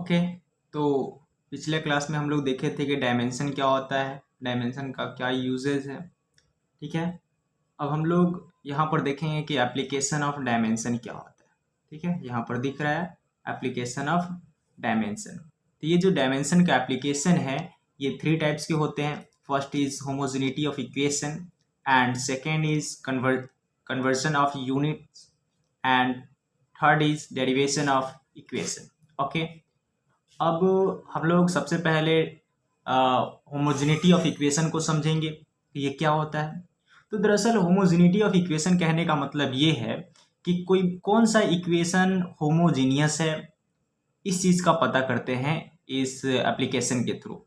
Okay, तो पिछले class में हम लोग देखे थे कि डायमेंशन क्या होता है, डायमेंशन का क्या यूजेस है। ठीक है, अब हम लोग यहाँ पर देखेंगे कि एप्लीकेशन ऑफ डायमेंशन क्या होता है। ठीक है, यहाँ पर दिख रहा है एप्लीकेशन ऑफ डायमेंशन। तो ये जो डायमेंशन का एप्लीकेशन है ये 3 टाइप्स के होते हैं। First is homogeneity of equation and second is conversion of units and third is derivation of equation. Okay, अब हम लोग सबसे पहले होमोजेनिटी ऑफ इक्वेशन को समझेंगे कि ये क्या होता है। तो दरअसल होमोजेनिटी ऑफ इक्वेशन कहने का मतलब ये है कि कोई कौन सा इक्वेशन होमोजीनियस है, इस चीज़ का पता करते हैं इस एप्लीकेशन के थ्रू।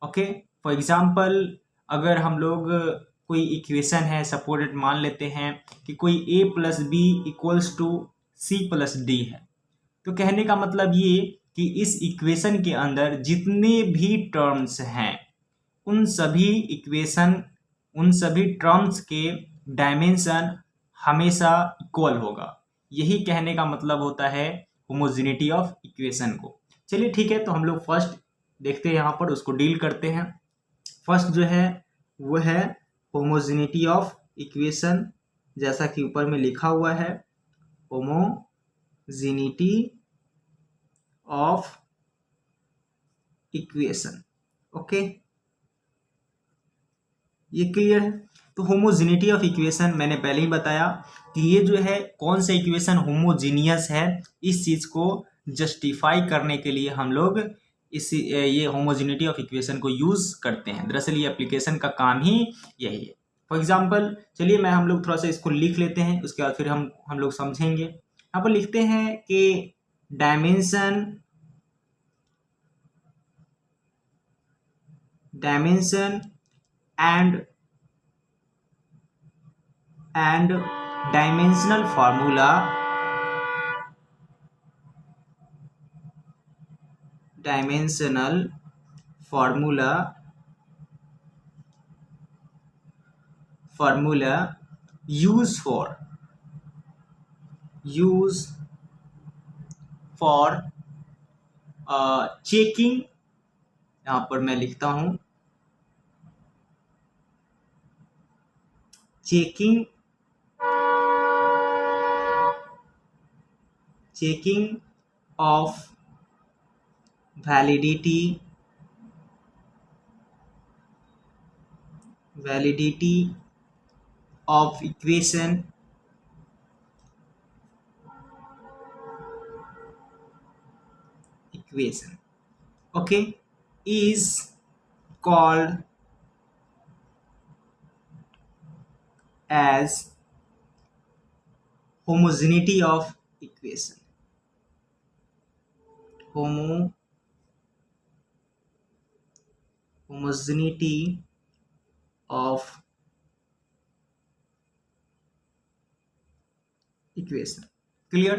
ओके, फॉर एग्जांपल अगर हम लोग कोई इक्वेशन है, सपोर्टेड मान लेते हैं कि कोई a plus b equals to c plus d है, तो कहने का मतलब ये कि इस इक्वेशन के अंदर जितने भी टर्म्स हैं उन सभी टर्म्स के डायमेंशन हमेशा इक्वल होगा। यही कहने का मतलब होता है होमोजेनिटी ऑफ इक्वेशन को। चलिए ठीक है, तो हम लोग फर्स्ट देखते हैं, यहाँ पर उसको डील करते हैं। फर्स्ट जो है वो है होमोजेनिटी ऑफ इक्वेशन, जैसा कि ऊपर में लिखा हुआ है होमोजेनिटी ऑफ इक्वेशन। ओके, ये क्लियर है। तो होमोजेनिटी ऑफ इक्वेशन मैंने पहले ही बताया कि ये जो है कौन सा इक्वेशन होमोजीनियस है, इस चीज को जस्टिफाई करने के लिए हम लोग ये होमोजेनिटी ऑफ इक्वेशन को यूज करते हैं। दरअसल ये एप्लीकेशन का काम ही यही है। फॉर एग्जाम्पल चलिए हम लोग थोड़ा सा इसको लिख लेते हैं, उसके बाद फिर हम लोग समझेंगे। यहाँ पर लिखते हैं कि dimension and dimensional formula used for checking, यहाँ पर मैं लिखता हूं checking of validity of equation okay is called as homogeneity of equation. Homogeneity of equation. Clear.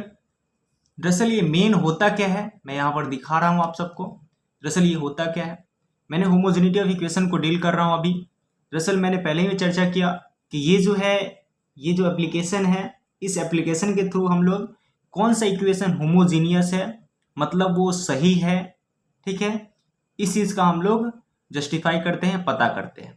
दरअसल ये मेन होता क्या है, मैं यहाँ पर दिखा रहा हूँ आप सबको। दरअसल ये होता क्या है, मैंने होमोजेनिटी ऑफ इक्वेशन को डील कर रहा हूँ अभी। दरअसल मैंने पहले ही चर्चा किया कि ये जो एप्लीकेशन है, इस एप्लीकेशन के थ्रू हम लोग कौन सा इक्वेशन होमोजीनियस है, मतलब वो सही है, ठीक है, इस चीज़ का हम लोग जस्टिफाई करते हैं, पता करते हैं।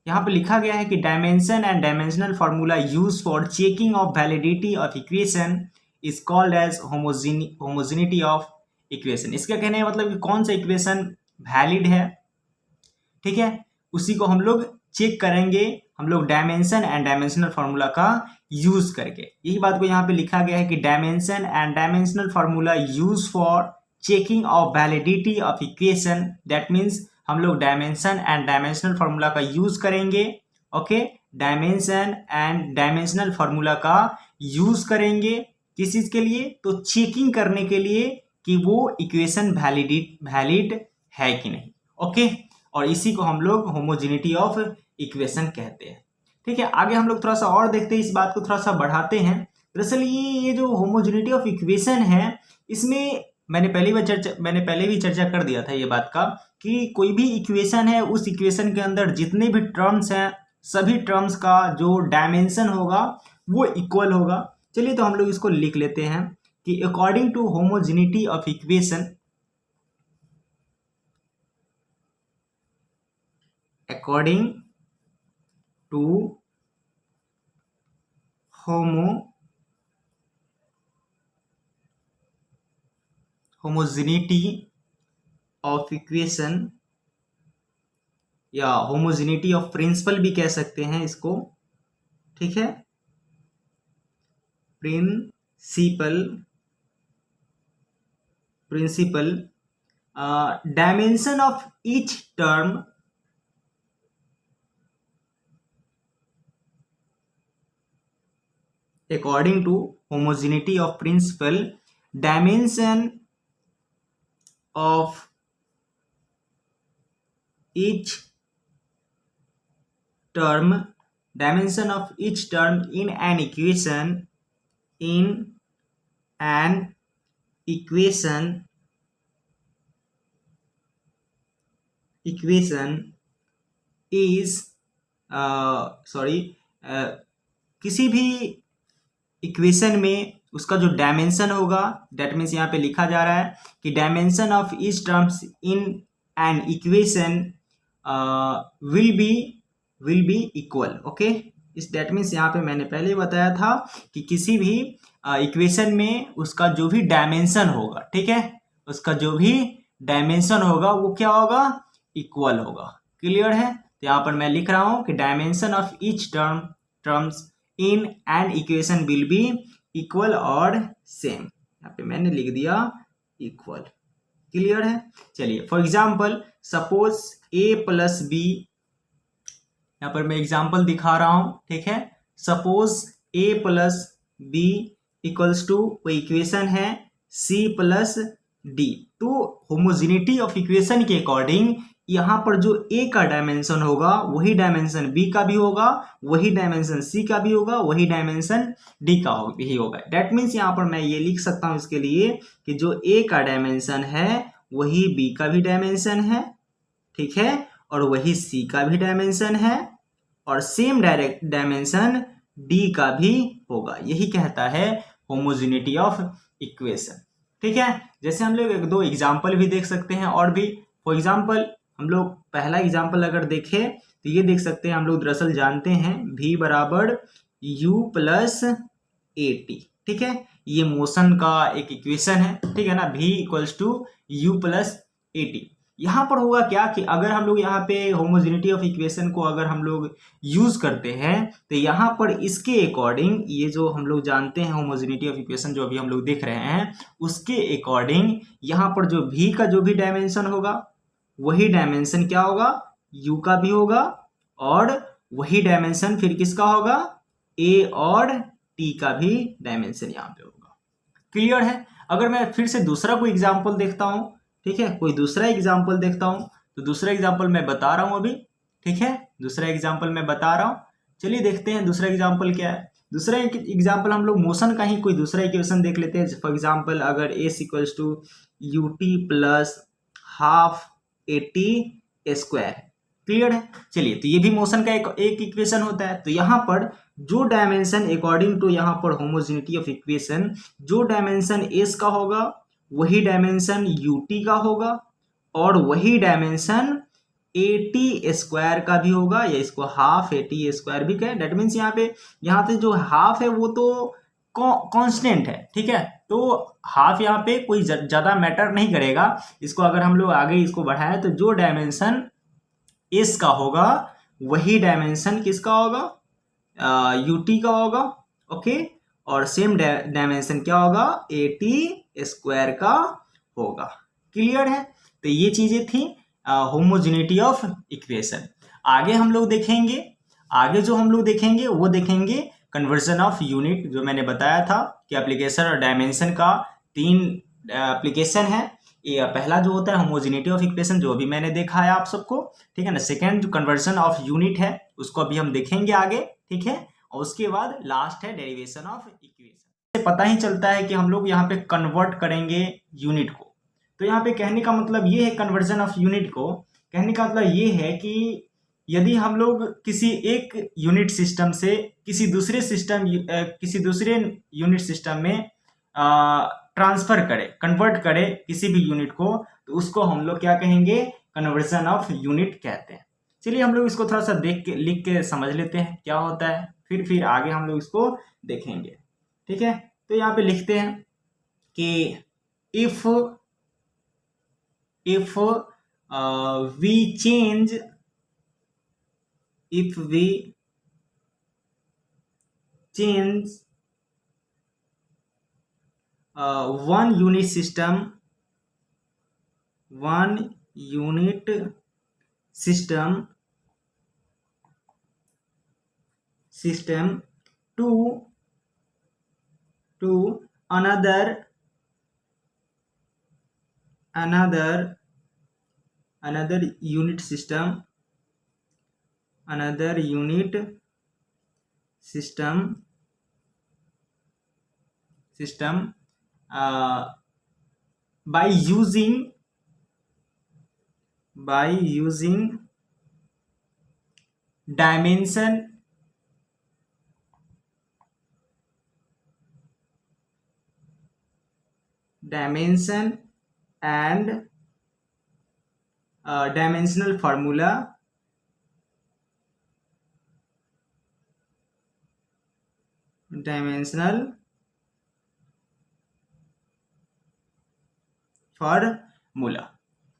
यहाँ पे लिखा गया है कि dimension and dimensional formula use for checking of validity of equation is called as homogeneity of equation. इसका कहने का मतलब कि कौन सा इक्वेशन वैलिड है, ठीक है, उसी को हम लोग चेक करेंगे, हम लोग डायमेंशन एंड डायमेंशनल फार्मूला का यूज करके। यही बात को यहाँ पे लिखा गया है कि dimension and dimensional formula use for checking of validity of equation. That means हम लोग डायमेंशन एंड डायमेंशनल फार्मूला का यूज करेंगे। Okay, dimension and dimensional formula का यूज करेंगे किस चीज के लिए, तो चेकिंग करने के लिए कि वो इक्वेशन वैलिड है कि नहीं। ओके, और इसी को हम लोग होमोजेनिटी ऑफ इक्वेशन कहते हैं। ठीक है, आगे हम लोग थोड़ा सा और देखते हैं, इस बात को थोड़ा सा बढ़ाते हैं। दरअसल ये जो होमोजेनिटी ऑफ इक्वेशन है, इसमें मैंने पहले भी चर्चा कर दिया था ये बात का कि कोई भी इक्वेशन है, उस इक्वेशन के अंदर जितने भी टर्म्स हैं, सभी टर्म्स का जो डायमेंशन होगा वो इक्वल होगा। चलिए तो हम लोग इसको लिख लेते हैं कि according to homogeneity of equation, according to homogeneity of equation या होमोजेनिटी ऑफ प्रिंसिपल भी कह सकते हैं इसको, ठीक है। Principle dimension of each term according to homogeneity of principle, dimension of each term in an equation is किसी भी इक्वेशन में उसका जो डायमेंशन होगा, डेट मीन्स यहाँ पे लिखा जा रहा है कि dimension of each terms in an equation will be equal. Okay, इस डेट मीन्स यहाँ पे मैंने पहले बताया था कि किसी भी इक्वेशन में उसका जो भी डायमेंशन होगा, ठीक है, उसका जो भी डायमेंशन होगा वो क्या होगा, इक्वल होगा। क्लियर है? तो यहाँ पर मैं लिख रहा हूँ कि dimension of each terms in an equation will be equal और सेम। यहाँ पे मैंने लिख दिया इक्वल। क्लियर है? चलिए, for example suppose a plus b, यहाँ पर मैं एग्जाम्पल दिखा रहा हूं, ठीक है। Suppose a plus b equals to, वो इक्वेशन है c प्लस डी। तो होमोजेनिटी ऑफ इक्वेशन के अकॉर्डिंग यहाँ पर जो a का डायमेंशन होगा वही डायमेंशन b का भी होगा, वही डायमेंशन c का भी होगा, वही डायमेंशन d का भी होगा। डेट मीन्स यहाँ पर मैं ये लिख सकता हूँ इसके लिए कि जो a का डायमेंशन है वही b का भी डायमेंशन है, ठीक है, और वही c का भी डायमेंशन है, और सेम डायरेक्ट डायमेंशन d का भी होगा। यही कहता है होमोजेनिटी ऑफ इक्वेशन, ठीक है। जैसे हम लोग एक दो एग्जाम्पल भी देख सकते हैं और भी। फॉर एग्जाम्पल हम लोग पहला एग्जाम्पल अगर देखें तो ये देख सकते हैं, हम लोग दरअसल जानते हैं v बराबर u प्लस ए टी, ठीक है। ये मोशन का एक इक्वेशन है, ठीक है ना, v equals to u plus a t. यहाँ पर होगा क्या कि अगर हम लोग यहाँ पे होमोजेनिटी ऑफ इक्वेशन को अगर हम लोग यूज करते हैं तो यहाँ पर इसके अकॉर्डिंग, ये जो हम लोग जानते हैं होमोजेनिटी ऑफ इक्वेशन जो अभी हम लोग देख रहे हैं, उसके अकॉर्डिंग यहाँ पर जो v का जो भी डायमेंशन होगा वही डायमेंशन क्या होगा, u का भी होगा, और वही डायमेंशन फिर किसका होगा, a और t का भी डायमेंशन यहाँ पे होगा। क्लियर है? अगर मैं फिर से दूसरा कोई एग्जाम्पल देखता हूँ, ठीक है, कोई दूसरा एग्जाम्पल देखता हूँ, तो दूसरा एग्जाम्पल मैं बता रहा हूँ अभी, ठीक है, दूसरा एग्जाम्पल मैं बता रहा हूँ। चलिए देखते हैं दूसरा एग्जाम्पल क्या है। दूसरा एग्जाम्पल हम लोग मोशन का ही कोई दूसरा इक्वेशन देख लेते हैं। फॉर एग्जाम्पल अगर s equals to u t plus half a t square. Clear है? चलिए, तो ये भी मोशन का एक इक्वेशन होता है। तो यहाँ पर जो डायमेंशन अकॉर्डिंग टू यहाँ पर होमोजेनिटी ऑफ इक्वेशन, जो डायमेंशन एस का होगा वही डायमेंशन यूटी का होगा, और वही डायमेंशन ए टी स्क्वायर का भी होगा, या इसको हाफ ए टी स्क्वायर भी कहे। डेट मीन्स यहाँ पे जो हाफ है वो तो कांस्टेंट है, ठीक है। तो हाफ यहाँ पे कोई ज्यादा मैटर नहीं करेगा। इसको अगर हम लोग आगे इसको बढ़ाएं तो जो डायमेंशन एस का होगा वही डायमेंशन किसका होगा, यूटी का होगा। ओके, और सेम डायमेंशन क्या होगा, ए टी स्क्वायर का होगा। क्लियर है? तो ये चीजें थी होमोजेनिटी ऑफ इक्वेशन। आगे हम लोग देखेंगे, आगे जो हम लोग देखेंगे वो देखेंगे कन्वर्जन ऑफ यूनिट। जो मैंने बताया था कि एप्लीकेशन और डायमेंशन का 3 एप्लीकेशन है। ये पहला जो होता है होमोजेनिटी ऑफ इक्वेशन, जो अभी मैंने देखा है आप सबको, ठीक है ना। सेकेंड जो कन्वर्जन ऑफ यूनिट है उसको अभी हम देखेंगे आगे, ठीक है। और उसके बाद लास्ट है डेरिवेशन ऑफ इक्वेशन। पता ही चलता है कि हम लोग यहाँ पे कन्वर्ट करेंगे यूनिट को। तो यहाँ पे कहने का मतलब ये है, कन्वर्जन ऑफ यूनिट को कहने का मतलब ये है कि यदि हम लोग किसी एक यूनिट सिस्टम से किसी दूसरे यूनिट सिस्टम में ट्रांसफर करें, कन्वर्ट करें किसी भी यूनिट को, तो उसको हम लोग क्या कहेंगे, कन्वर्जन ऑफ यूनिट कहते हैं। चलिए हम लोग इसको थोड़ा सा देख के लिख के समझ लेते हैं क्या होता है, फिर आगे हम लोग इसको देखेंगे। ठीक है, तो यहाँ पे लिखते हैं कि if we change one unit system to another unit system by using dimension and dimensional formula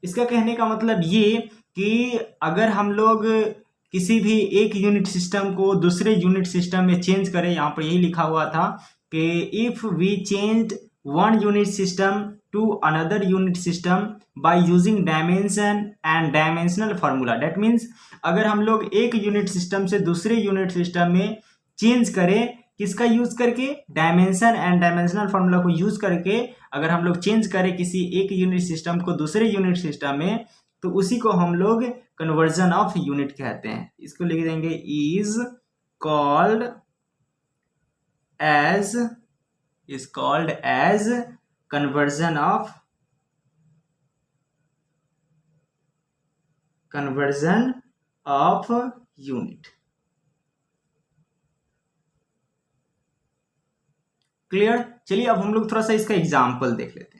इसका कहने का मतलब ये कि अगर हम लोग किसी भी एक यूनिट सिस्टम को दूसरे यूनिट सिस्टम में चेंज करें, यहाँ पर यही लिखा हुआ था कि if we change one unit system to another unit system by using dimension and dimensional formula, that means अगर हम लोग एक यूनिट सिस्टम से दूसरे यूनिट सिस्टम में चेंज करें, किसका यूज करके, डायमेंशन एंड डायमेंशनल फार्मूला को यूज करके अगर हम लोग चेंज करें किसी एक यूनिट सिस्टम को दूसरे यूनिट सिस्टम में, तो उसी को हम लोग कन्वर्जन ऑफ यूनिट कहते हैं। इसको लिख देंगे is called as conversion of unit। Clear. चलिए अब हम लोग थोड़ा सा इसका एग्जाम्पल देख लेते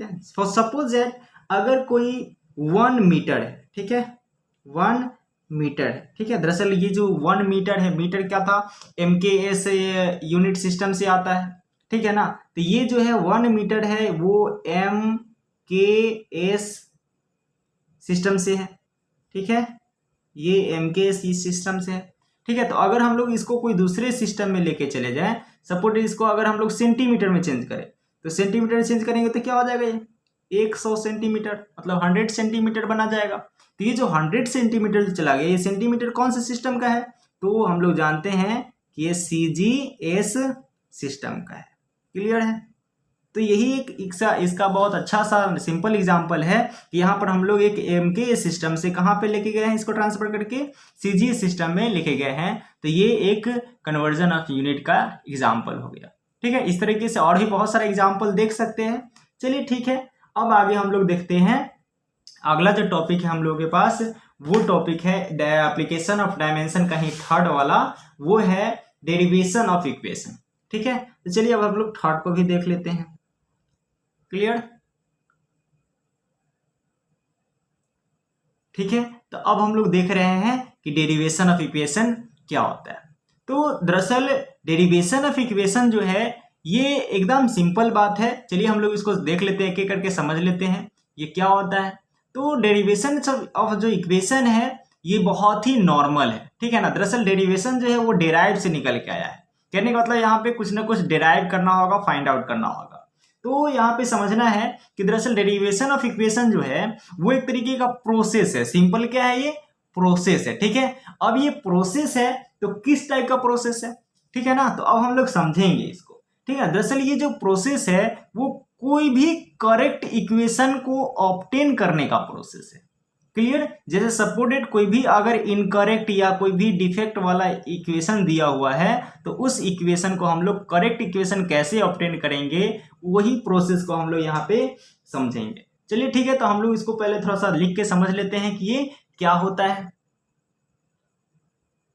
हैं। फॉर सपोज दैट अगर कोई 1 मीटर है, ठीक है, 1 मीटर, ठीक है। दरअसल ये जो 1 मीटर है, मीटर क्या था, MKS यूनिट सिस्टम से आता है, ठीक है ना। तो ये जो है 1 मीटर है वो MKS सिस्टम से है, ठीक है, ये MKS सिस्टम से है, ठीक है। तो अगर हम लोग इसको कोई दूसरे सिस्टम में लेके चले जाएं, सपोज इसको अगर हम लोग सेंटीमीटर में चेंज करें, तो सेंटीमीटर में चेंज करेंगे तो क्या हो जाएगा, ये 100 सेंटीमीटर मतलब 100 सेंटीमीटर बना जाएगा। तो ये जो 100 सेंटीमीटर चला गया, ये सेंटीमीटर कौन से सिस्टम का है, तो हम लोग जानते हैं कि ये CGS सिस्टम का है। क्लियर है। तो यही एक इसका बहुत अच्छा सा सिंपल एग्जांपल है कि यहाँ पर हम लोग एक MKS सिस्टम से कहाँ पे लेके गए हैं, इसको ट्रांसफर करके CGS सिस्टम में लेके गए हैं। तो ये एक कन्वर्जन ऑफ यूनिट का एग्जांपल हो गया, ठीक है। इस तरीके से और भी बहुत सारे एग्जांपल देख सकते हैं। चलिए ठीक है, अब आगे हम लोग देखते हैं अगला जो टॉपिक है हम लोगों के पास, वो टॉपिक है एप्लीकेशन ऑफ डायमेंशन का ही थर्ड वाला, वो है डेरिवेशन ऑफ इक्वेशन, ठीक है। तो चलिए अब हम लोग थर्ड को भी देख लेते हैं। क्लियर, ठीक है। तो अब हम लोग देख रहे हैं कि डेरिवेशन ऑफ इक्वेशन क्या होता है। तो दरअसल डेरिवेशन ऑफ इक्वेशन जो है ये एकदम सिंपल बात है। चलिए हम लोग इसको देख लेते हैं, एक एक करके समझ लेते हैं ये क्या होता है। तो डेरिवेशन ऑफ जो इक्वेशन है ये बहुत ही नॉर्मल है, ठीक है ना। दरअसल डेरिवेशन जो है वो डेराइव से निकल के आया है। कहने का मतलब यहाँ पे कुछ ना कुछ डेराइव करना होगा, फाइंड आउट करना होगा। तो यहाँ पे समझना है कि दरअसल डेरिवेशन ऑफ इक्वेशन जो है वो एक तरीके का प्रोसेस है। सिंपल क्या है, ये प्रोसेस है, ठीक है। अब ये प्रोसेस है तो किस टाइप का प्रोसेस है, ठीक है ना। तो अब हम लोग समझेंगे इसको, ठीक है। दरअसल ये जो प्रोसेस है वो कोई भी करेक्ट इक्वेशन को ऑब्टेन करने का प्रोसेस है। क्लियर। जैसे सपोर्टेड कोई भी अगर इनकरेक्ट या कोई भी डिफेक्ट वाला इक्वेशन दिया हुआ है तो उस इक्वेशन को हम लोग करेक्ट इक्वेशन कैसे ऑब्टेन करेंगे, वही प्रोसेस को हम लोग यहाँ पे समझेंगे। चलिए ठीक है, तो हम लोग इसको पहले थोड़ा सा लिख के समझ लेते हैं कि ये क्या होता है।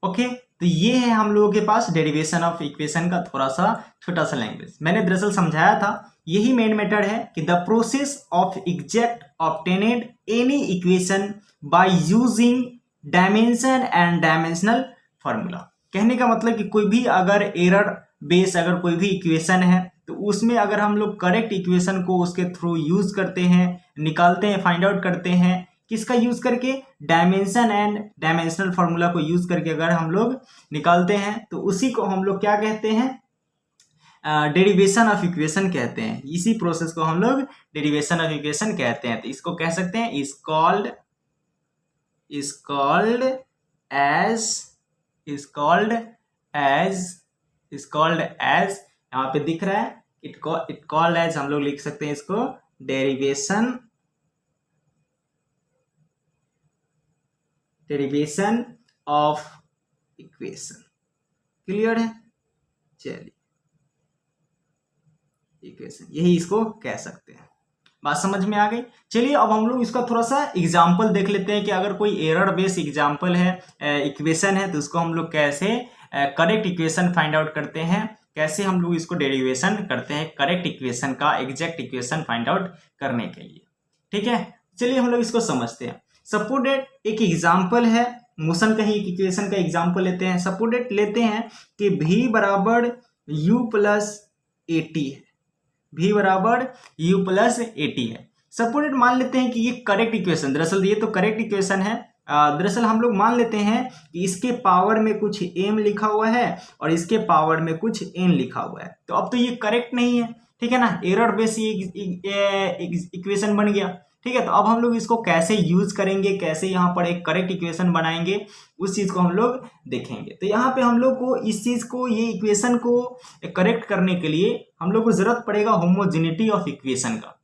ओके, तो ये है हम लोगों के पास डेरिवेशन ऑफ इक्वेशन का थोड़ा सा छोटा सा लैंग्वेज। मैंने दरअसल समझाया था यही मेन मेथड है कि the process of exact obtained any equation by using dimension and dimensional formula. कहने का मतलब कि कोई भी अगर एरर बेस अगर कोई भी इक्वेशन है तो उसमें अगर हम लोग करेक्ट इक्वेशन को उसके थ्रू यूज करते हैं, निकालते हैं, फाइंड आउट करते हैं, किसका यूज करके, डायमेंशन एंड डायमेंशनल फार्मूला को यूज करके अगर हम लोग निकालते हैं तो उसी को हम लोग क्या कहते हैं, डेरिवेशन ऑफ इक्वेशन कहते हैं। इसी प्रोसेस को हम लोग डेरिवेशन ऑफ इक्वेशन कहते हैं। तो इसको कह सकते हैं इज कॉल्ड एज यहाँ पे दिख रहा है इट कॉल्ड एज, हम लोग लिख सकते हैं इसको डेरिवेशन ऑफ इक्वेशन। क्लियर है? चलिए इक्वेशन यही इसको कह सकते हैं। बात समझ में आ गई? चलिए अब हम लोग इसका थोड़ा सा एग्जाम्पल देख लेते हैं कि अगर कोई एरर बेस्ड एग्जाम्पल है, इक्वेशन है, तो उसको हम लोग कैसे करेक्ट इक्वेशन फाइंड आउट करते हैं, कैसे हम लोग इसको डेरिवेशन करते हैं करेक्ट इक्वेशन का, एग्जैक्ट इक्वेशन फाइंड आउट करने के लिए। ठीक है, चलिए हम लोग इसको समझते हैं। सपोज डेट एक एग्जाम्पल है, मोशन का ही एक इक्वेशन का एग्जाम्पल लेते हैं। सपोज डेट लेते हैं कि v बराबर u प्लस ए टी है, v बराबर u प्लस ए टी है। सपोज डेट मान लेते हैं कि ये करेक्ट इक्वेशन, दरअसल ये तो करेक्ट इक्वेशन है, दरअसल हम लोग मान लेते हैं कि इसके पावर में कुछ m लिखा हुआ है और इसके पावर में कुछ n लिखा हुआ है। तो अब तो ये करेक्ट नहीं है, ठीक है ना, एरर बेस ये इक्वेशन बन गया। ठीक है, तो अब हम लोग इसको कैसे यूज करेंगे, कैसे यहाँ पर एक करेक्ट इक्वेशन बनाएंगे, उस चीज को हम लोग देखेंगे। तो यहाँ पे हम लोग को इस चीज को, ये इक्वेशन को करेक्ट करने के लिए हम लोग को जरूरत पड़ेगा होमोजेनिटी ऑफ इक्वेशन का।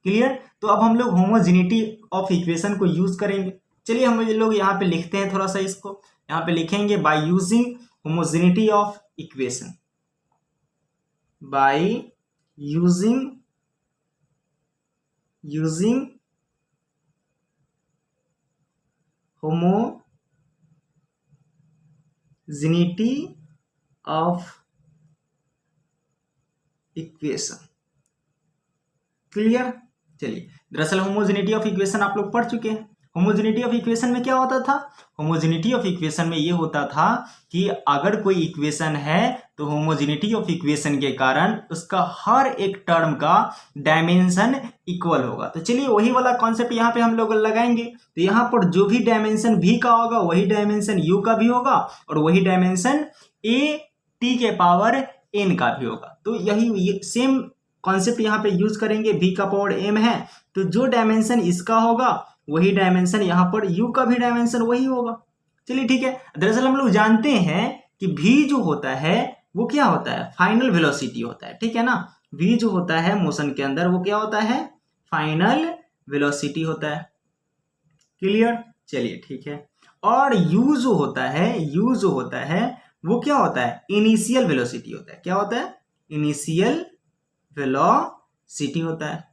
क्लियर? तो अब हम लोग होमोजेनिटी ऑफ इक्वेशन को यूज करेंगे। चलिए हम लोग यहाँ पे लिखते हैं थोड़ा सा, इसको यहाँ पे लिखेंगे by using homogeneity of equation, by using homogeneity of equation. Clear? चलिए, दरअसल होमोजेनिटी ऑफ इक्वेशन आप लोग पढ़ चुके हैं। होमोजेनिटी ऑफ इक्वेशन में क्या होता था? होमोजेनिटी ऑफ इक्वेशन में ये होता था कि अगर कोई इक्वेशन है तो होमोजेनिटी ऑफ इक्वेशन के कारण उसका हर एक टर्म का डायमेंशन इक्वल होगा। तो चलिए वही वाला कॉन्सेप्ट यहाँ पे हम लोग लगाएंगे। तो यहाँ पर जो भी डायमेंशन v का होगा वही डायमेंशन u का भी होगा और वही डायमेंशन a t के पावर n का भी होगा। तो यही सेम कॉन्सेप्ट यहाँ पे यूज करेंगे। v का पावर m है तो जो डायमेंशन इसका होगा वही डायमेंशन यहाँ पर u का भी डायमेंशन वही होगा। चलिए ठीक है, दरअसल हम लोग जानते हैं कि v जो होता है वो क्या होता है, फाइनल वेलोसिटी होता है। ठीक है ना, v जो होता है मोशन के अंदर वो क्या होता है, फाइनल वेलोसिटी होता है। क्लियर? चलिए ठीक है, और u जो होता है वो क्या होता है, इनिशियल वेलोसिटी होता है। क्या होता है? इनिशियल वेलोसिटी होता है।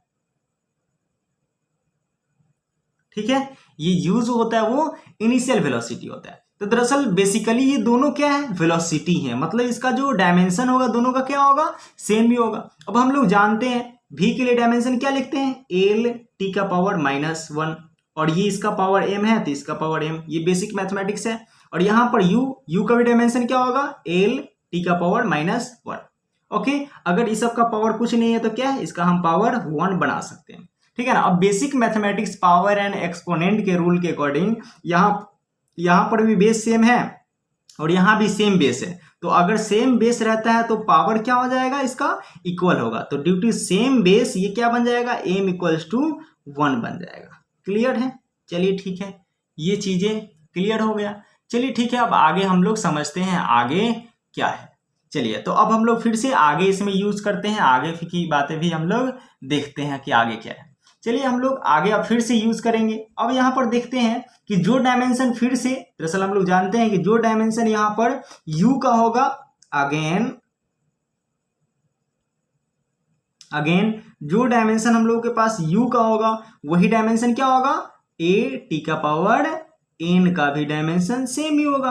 ठीक है, ये u जो होता है वो इनिशियल वेलोसिटी होता है। तो दरअसल बेसिकली ये दोनों क्या है, वेलोसिटी है, मतलब इसका जो डायमेंशन होगा दोनों का क्या होगा, सेम भी होगा। अब हम लोग जानते हैं v के लिए डायमेंशन क्या लिखते हैं, l t का पावर -1, और ये इसका पावर m है तो इसका पावर m, ये बेसिक मैथमेटिक्स है। और यहाँ पर u का भी डायमेंशन क्या होगा, l t का पावर -1। ओके, अगर इस सब का पावर कुछ नहीं है तो क्या है, इसका हम पावर 1 बना सकते हैं। ठीक है ना। अब basic mathematics power and exponent के रूल के अकॉर्डिंग यहाँ पर भी बेस सेम है और यहाँ भी सेम बेस है। तो अगर सेम बेस रहता है तो पावर क्या हो जाएगा, इसका इक्वल होगा। तो ड्यू टू सेम बेस ये क्या बन जाएगा, m = 1 बन जाएगा। क्लियर है? चलिए ठीक है, ये चीजें क्लियर हो गया। चलिए ठीक है, अब आगे हम लोग समझते हैं आगे क्या है। चलिए, तो अब हम लोग फिर से आगे इसमें यूज करते हैं, आगे की बातें भी हम लोग देखते हैं कि आगे क्या है। चलिए हम लोग आगे अब फिर से यूज करेंगे। अब यहाँ पर देखते हैं कि जो डायमेंशन फिर से, दरअसल हम लोग जानते हैं कि जो डायमेंशन यहाँ पर u का होगा, अगेन जो डायमेंशन हम लोगों के पास u का होगा वही डायमेंशन क्या होगा, a t का पावर n का भी डायमेंशन सेम ही होगा।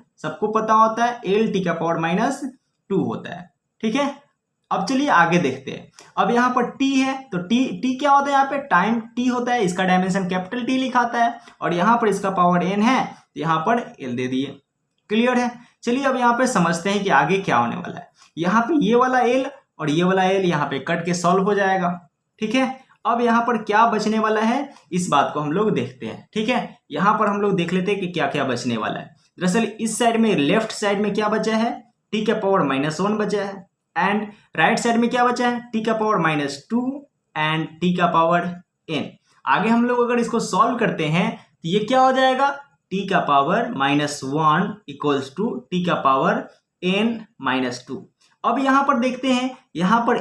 सबको पता होता है एल टी का पावर माइनस 2 होता है। ठीक है, अब चलिए आगे देखते हैं। अब यहाँ पर t है तो t क्या होता है, यहाँ पे टाइम t होता है, इसका डायमेंशन कैपिटल T लिखाता है, और यहाँ पर इसका पावर n है तो यहाँ पर l दे दिए। क्लियर है। चलिए अब यहाँ पे समझते हैं कि आगे क्या होने वाला है। यहाँ पे ये वाला l और ये वाला l यहाँ पे कट के सॉल्व हो जाएगा। ठीक है, अब यहाँ पर क्या बचने वाला है इस बात को हम लोग देखते हैं। ठीक है, यहाँ पर हम लोग देख लेते हैं कि क्या क्या बचने वाला है। दरअसल इस साइड में, लेफ्ट साइड में क्या बचा है, t का पावर -1 बचा है, एंड राइट साइड में क्या बचा है, t का पावर -2 एंड t का पावर n। आगे हम लोग अगर इसको सॉल्व करते हैं तो ये क्या हो जाएगा, t का पावर -1 इक्वल्स टू t का पावर n-2। अब यहाँ पर देखते हैं, यहाँ पर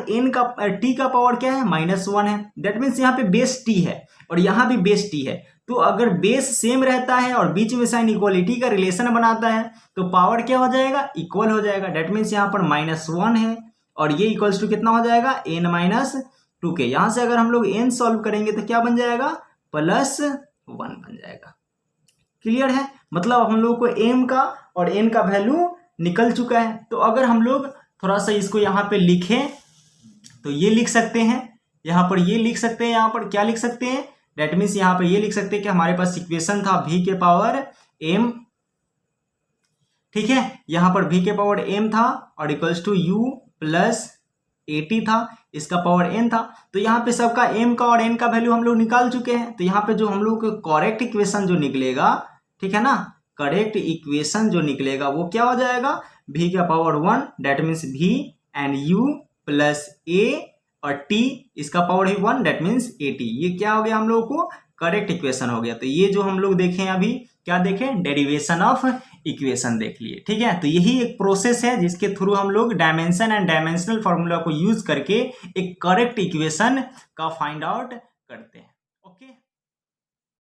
t का पावर क्या है, -1 है, दैट मीन्स यहाँ पे बेस t है और यहाँ भी बेस t है। तो अगर बेस सेम रहता है और बीच में साइन इक्वालिटी का रिलेशन बनाता है तो पावर क्या हो जाएगा, इक्वल हो जाएगा। दैट मीन्स यहाँ पर -1 है और ये इक्वल्स टू कितना हो जाएगा, n-2 के। यहाँ से अगर हम लोग n सॉल्व करेंगे तो क्या बन जाएगा, +1 बन जाएगा। क्लियर है, मतलब हम लोग को m का और n का वैल्यू निकल चुका है। तो अगर हम लोग थोड़ा सा इसको यहाँ पे लिखें तो ये लिख सकते हैं, यहाँ पर ये लिख सकते हैं, यहाँ पर क्या लिख सकते हैं, डेट मीन्स यहाँ पे ये लिख सकते हैं कि हमारे पास इक्वेशन था v के पावर m। ठीक है, यहाँ पर v के पावर m था और equals to u plus at था, इसका पावर n था। तो यहाँ पे सबका m का और n का वैल्यू हम लोग निकाल चुके हैं। तो यहाँ पे जो हम लोग करेक्ट इक्वेशन जो निकलेगा, ठीक है ना, करेक्ट इक्वेशन जो निकलेगा वो क्या हो जाएगा, v का power 1 that means v and u plus a और t इसका पावर है 1 डेट मीन्स at। ये क्या हो गया, हम लोगों को करेक्ट इक्वेशन हो गया। तो ये जो हम लोग देखें अभी क्या देखें, डेरिवेशन ऑफ इक्वेशन देख लिए। ठीक है, तो यही एक प्रोसेस है जिसके थ्रू हम लोग डायमेंशन एंड डायमेंशनल फार्मूला को यूज करके एक करेक्ट इक्वेशन का फाइंड आउट करते हैं।